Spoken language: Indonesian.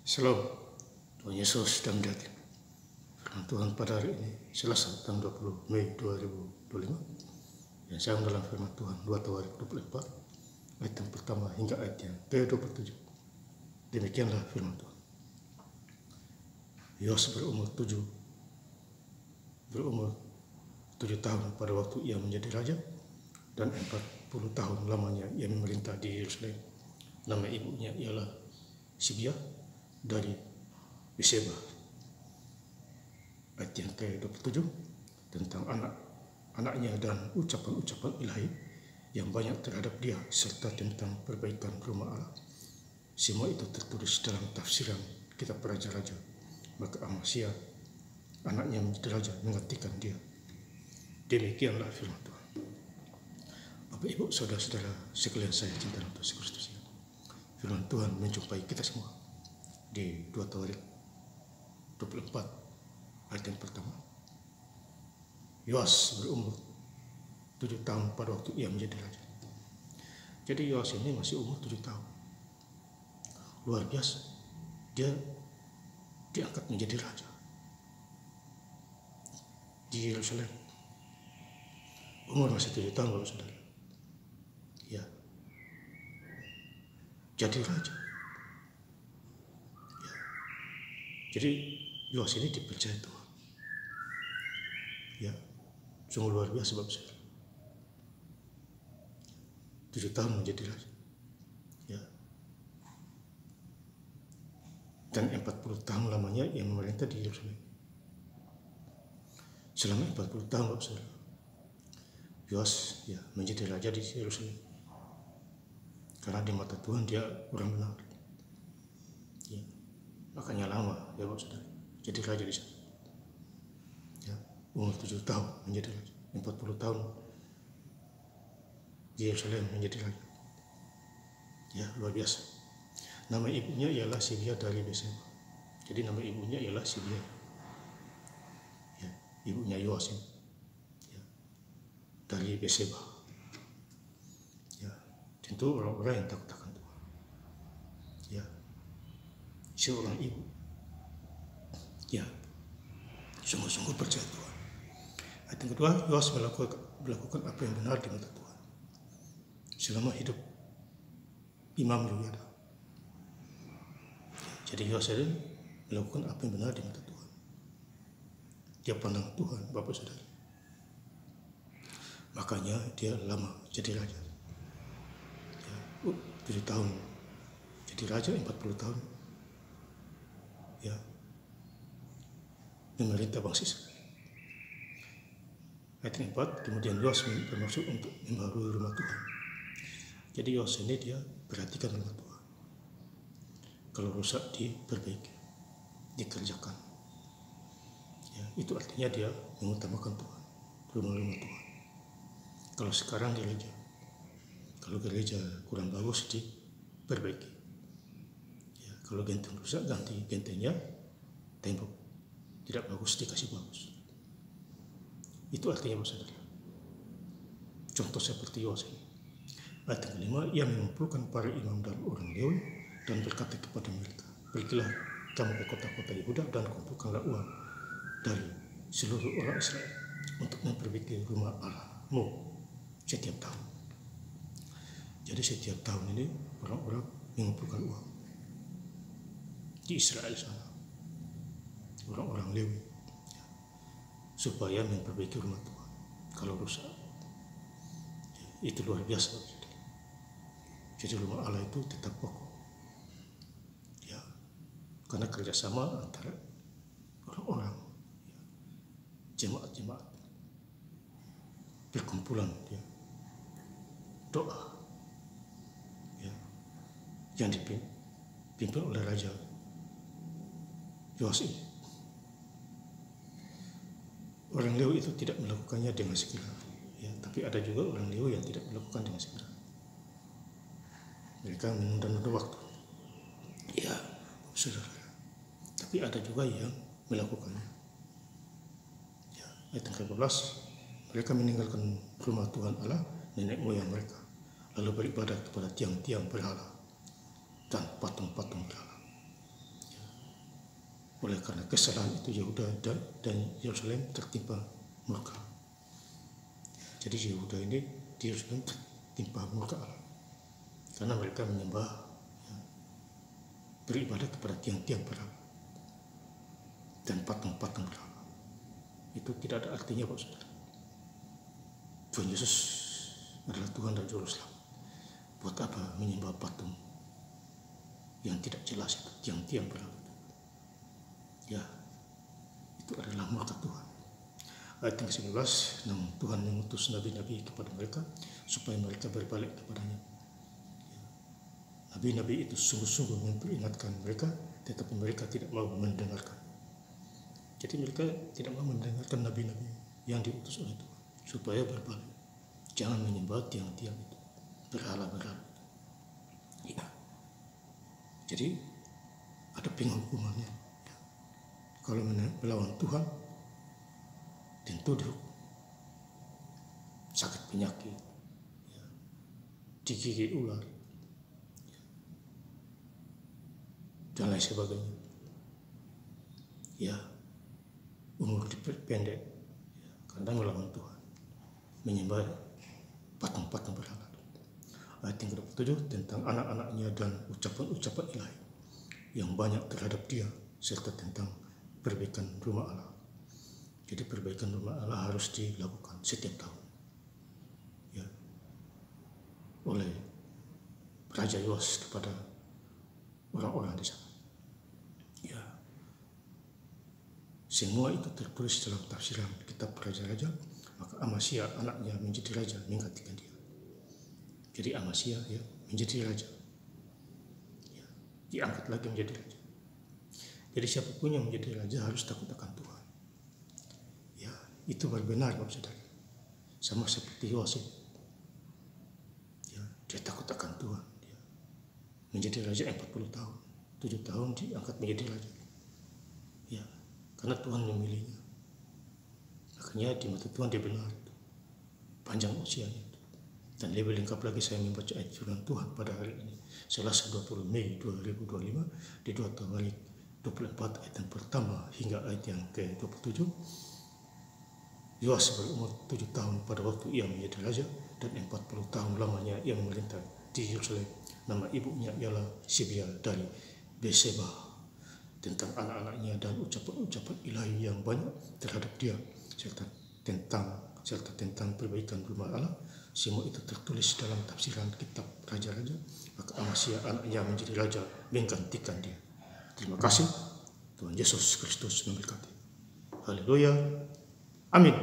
Shalom, Tuhan Yesus sedang datang. Firman Tuhan pada hari ini, Selasa tanggal 20 Mei 2025. Yang saya dalam firman Tuhan 2 Tawarik 24, ayat yang pertama hingga ayat yang ke-27. Demikianlah firman Tuhan. Yos berumur 7 tahun pada waktu ia menjadi raja, dan 40 tahun lamanya ia memerintah di Yerusalem. Nama ibunya ialah Sibia dari Beseba. Ayat yang ke-27 tentang anak-anaknya dan ucapan-ucapan ilahi yang banyak terhadap dia serta tentang perbaikan rumah Allah. Semua itu tertulis dalam tafsiran kitab Raja-Raja. Maka Amasya anaknya menjadi raja menggantikan dia. Demikianlah firman Tuhan. Bapak, Ibu, saudara-saudara sekalian saya cinta dalam Yesus Kristus. Firman Tuhan menjumpai kita semua di 2 Tawarik 24 ayat yang pertama. Yoas berumur 7 tahun pada waktu ia menjadi raja. Jadi Yoas ini masih umur 7 tahun. Luar biasa. Dia diangkat menjadi raja di Yerusalem. Umur masih 7 tahun, Bapak Saudara. Ya. Jadi raja. Jadi Yoas ini dipercaya Tuhan. Ya, sungguh luar biasa Bapak Saudara. 7 tahun menjadi raja. Ya. Dan 40 tahun lamanya ia memerintah di Yerusalem. Selama 40 tahun Bapak Saudara, Yoas menjadi raja di Yerusalem. Karena di mata Tuhan dia orang benar. Ya. Makanya lama ya Bapak Saudara jadi raja di sana. Ya, umur 7 tahun menjadi raja, 40 tahun di Yerusalem menjadi raja. Ya, luar biasa. Nama ibunya ialah Sibia dari Beseba. Jadi nama ibunya ialah Sibia. Ya, ibunya Yoas ini. Ya, dari Beseba. Ya, tentu orang-orang yang takut akan Tuhan. Ya, seorang ibu, ya, sungguh-sungguh percaya Tuhan. Ayat yang kedua, Yoas melakukan apa yang benar di mata Tuhan selama hidup Imam Yoyada. Jadi Yoas ini melakukan apa yang benar di mata Tuhan. Dia pandang Tuhan, Bapak Saudara. Makanya dia lama jadi raja. Ya, 7 tahun jadi raja, 40 tahun ya memerintah bangsa Israel. Ayat 4, kemudian Yoas bermaksud untuk membaharui rumah Tuhan. Jadi Yoas ini dia perhatikan rumah Tuhan. Kalau rusak diperbaiki, dikerjakan. Ya, itu artinya dia mengutamakan Tuhan, rumah-rumah Tuhan. Kalau sekarang gereja, kalau gereja kurang bagus diperbaiki. Ya, kalau genteng rusak ganti gentengnya, tembok tidak bagus dikasih bagus. Itu artinya Bapak Saudara. Contoh seperti Yoas ini. Ayat yang 5, ia mengumpulkan para imam dan orang Lewi dan berkata kepada mereka, pergilah kamu ke kota-kota Yehuda dan kumpulkanlah uang dari seluruh orang Israel untuk memperbaiki rumah Allahmu setiap tahun. Jadi setiap tahun ini orang-orang mengumpulkan uang di Israel sana, orang-orang Lewi, supaya memperbaiki rumah Tuhan kalau rusak. Itu luar biasa. Jadi rumah Allah itu tetap kokoh. Ya, karena kerjasama antara orang-orang, ya, jemaat-jemaat, perkumpulan, ya, doa, ya, yang dipimpin oleh Raja Yoas ini. Orang Lewi itu tidak melakukannya dengan segera, ya, tapi ada juga orang Lewi yang tidak melakukan dengan segera. Mereka menunda-nunda waktu. Ya, saudara. Tapi ada juga yang melakukannya. Ya, ayat 15, mereka meninggalkan rumah Tuhan Allah nenek moyang mereka, lalu beribadah kepada tiang-tiang berhala dan patung-patung berhala. Ya, Oleh karena kesalahan itu Yehuda dan Yerusalem tertimpa murka. Jadi Yehuda ini di Yerusalem tertimpa murka Allah karena mereka menyembah, beribadah kepada tiang-tiang berhala dan patung-patung berhala. Itu tidak ada artinya, Bapak Saudara. Tuhan Yesus adalah Tuhan dan Juru Selamat. Buat apa menyembah patung yang tidak jelas itu, tiang-tiang berhala? Ya, itu adalah murka Tuhan. Ayat yang ke-19, namun Tuhan mengutus nabi-nabi kepada mereka supaya mereka berbalik kepadanya. Nabi-nabi itu sungguh-sungguh memperingatkan mereka, tetapi mereka tidak mau mendengarkan. Jadi mereka tidak mau mendengarkan nabi-nabi yang diutus oleh Tuhan supaya berbalik. Jangan menyembah tiang-tiang itu, berhala-berhala. Ya. Jadi ada penghukumannya. Ya. Kalau melawan Tuhan, tentu dihukum. Sakit penyakit, ya. Digigit ular, ya. Dan lain sebagainya. Ya, umur diperpendek, ya, karena melawan Tuhan, menyembah patung-patung berhala. Ayat yang ke-27 tentang anak-anaknya dan ucapan-ucapan ilahi yang banyak terhadap dia, serta tentang perbaikan rumah Allah. Jadi perbaikan rumah Allah harus dilakukan setiap tahun, ya, oleh Raja Yoas kepada orang-orang di sana. Ya, semua itu tertulis dalam tafsiran kitab Raja-Raja. Maka Amasya anaknya menjadi raja menggantikan dia. Jadi Amasya, ya, menjadi raja, ya, diangkat lagi menjadi raja. Jadi siapapun yang menjadi raja harus takut akan Tuhan. Ya, itu benar, Bapak Saudara. Sama seperti Yoas, ya, dia takut akan Tuhan. Dia menjadi raja 40 tahun, 7 tahun diangkat menjadi raja. Ya, karena Tuhan memilihnya. Makanya di mata Tuhan dia benar, panjang usianya. Dan lebih lengkap lagi saya membaca ayat firman Tuhan pada hari ini, Selasa 20 Mei 2025 di 2 Tawarik 24 ayat yang pertama hingga ayat yang ke-27. Yoas berumur 7 tahun pada waktu ia menjadi raja, dan 40 tahun lamanya ia memerintah di Yerusalem. Nama ibunya ialah Sibia dari Beseba. Tentang anak-anaknya dan ucapan-ucapan ilahi yang banyak terhadap dia, serta tentang perbaikan rumah Allah, semua itu tertulis dalam tafsiran kitab Raja-Raja. Maka Amasya anaknya menjadi raja menggantikan dia. Terima kasih. Tuhan Yesus Kristus memberkati. Haleluya. Amin.